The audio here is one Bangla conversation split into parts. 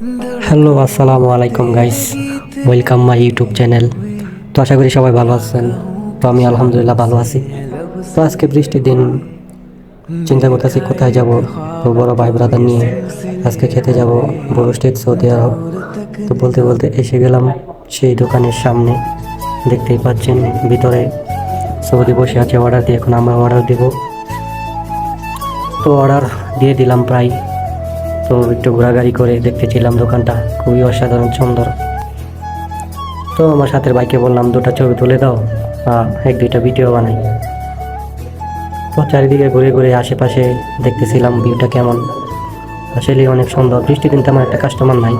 হ্যালো, আসসালামু আলাইকুম guys, welcome my YouTube channel. তো আশা করি সবাই ভালো আছেন। তো আমি আলহামদুলিল্লাহ ভালো আছি। তো আজকে বৃষ্টির দিন, চিন্তা করতেছি কোথায় যাব। তো বড় ভাই ব্রাদার নিয়ে আজকে খেতে যাব বড় স্টেট সৌদি আরব। তো বলতে বলতে এসে গেলাম সেই দোকানের সামনে। দেখতেই পাচ্ছেন ভিতরে সৌদি বসে আছে অর্ডার দিয়ে। এখন আমরা অর্ডার দেব। তো অর্ডার দিয়ে দিলাম প্রায়। তো একটু ঘোরাঘুরি করে দেখতেছিলাম দোকানটা খুবই অসাধারণ সুন্দর। তো আমার সাথে বাইকে বললাম দুটো ছবি তুলে দাও, এক দুইটা ভিডিও বানাই। তো চারিদিকে ঘুরে ঘুরে আশেপাশে দেখতেছিলাম ভিউটা কেমন। আসলে অনেক সুন্দর। বৃষ্টি দিন তেমন একটা কাস্টমার নাই,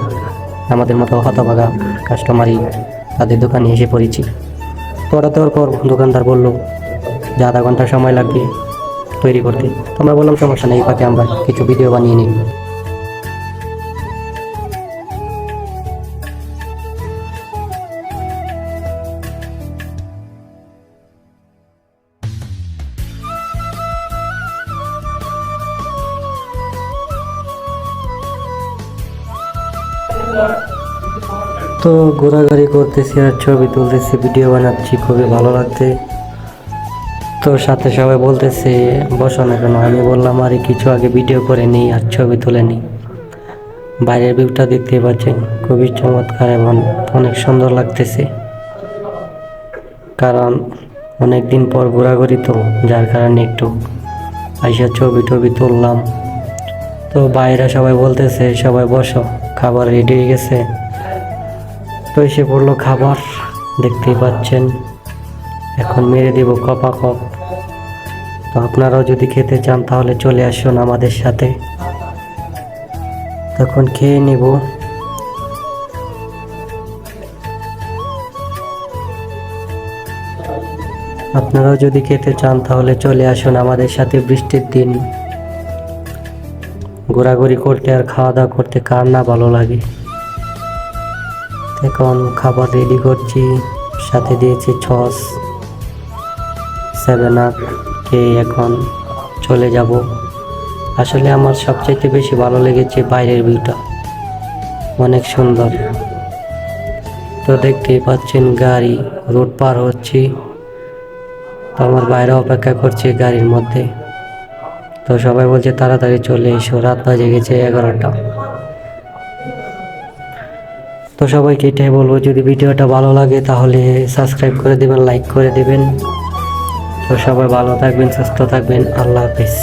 আমাদের মতো হতভাগা কাস্টমারই তাদের দোকানে এসে পড়েছি। তো ওরা দেওয়ার পর দোকানদার বললো যে আধা ঘন্টা সময় লাগবে তৈরি করতে। তো আমরা বললাম সমস্যা নেই, এই ফাঁকে আমরা কিছু ভিডিও বানিয়ে নিই। তো ঘোরাঘুরি করতেছি আর ছবি তুলতেছি, ভিডিও বানাচ্ছি, খুবই ভালো লাগছে। তো সাথে সবাই বলতেছে বসো না কেন। আমি বললাম আরে কিছু আগে ভিডিও করে নিই আর ছবি তুলে নিই। বাইরের ভিউটা দেখতে পাচ্ছেন খুবই চমৎকার এবং অনেক সুন্দর লাগতেছে, কারণ অনেক দিন পর ঘোরাঘুরি, তো যার কারণে একটু আইসা ছবি টবি তুললাম। তো বাইরে সবাই বলতেছে সবাই বসো, খাবার রেডি হয়ে গেছে। তো এসে পড়লো খাবার, দেখতেই পাচ্ছেন। এখন মেরে দেব কপা কপ। তো আপনারাও যদি খেতে চান তাহলে চলে আসুন আমাদের সাথে, তখন খেয়ে নেব। আপনারাও যদি খেতে চান তাহলে চলে আসুন আমাদের সাথে। বৃষ্টির দিন ঘোরাঘুরি করতে আর খাওয়া দাওয়া করতে কার না ভালো লাগে। এখন খাবার রেডি করছি, সাথে দিয়েছি সস, 7 আপ খেয়ে এখন চলে যাব। আসলে আমার সবচাইতে বেশি ভালো লেগেছে বাইরের ভিউটা, অনেক সুন্দর। তো দেখতেই পাচ্ছেন গাড়ি রোড পার হচ্ছি। তো আমার বাইরে অপেক্ষা করছে গাড়ির মধ্যে। তো সবাই বলছে তাড়াতাড়ি চলে এসো, রাত বাজে গেছে 11টা। তো সবাইকে এটাই বলবো, যদি ভিডিওটা ভালো লাগে তাহলে সাবস্ক্রাইব করে দেবেন, লাইক করে দেবেন। তো সবাই ভালো থাকবেন, সুস্থ থাকবেন। আল্লাহ হাফেজ।